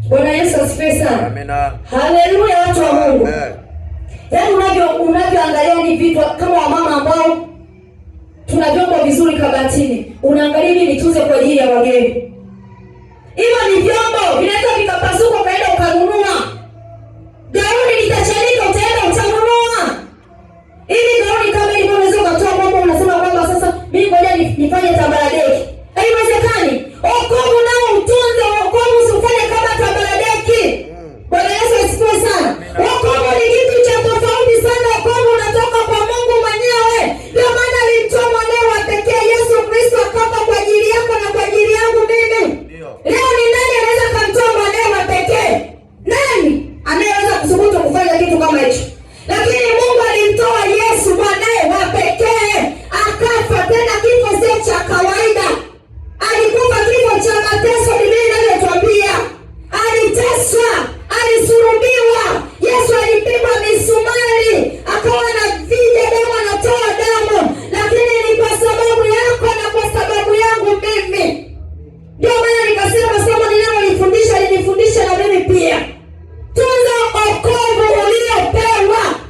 Bwana Yesu asifiwe sana. Amina. Haleluya watu wa Mungu. Yaani unavyoangalia ni vitu kama wamama ambao tuna vyombo vizuri kabatini. Unaangalia hivi nitunze kwa ajili ya wageni. Hivyo ni vyombo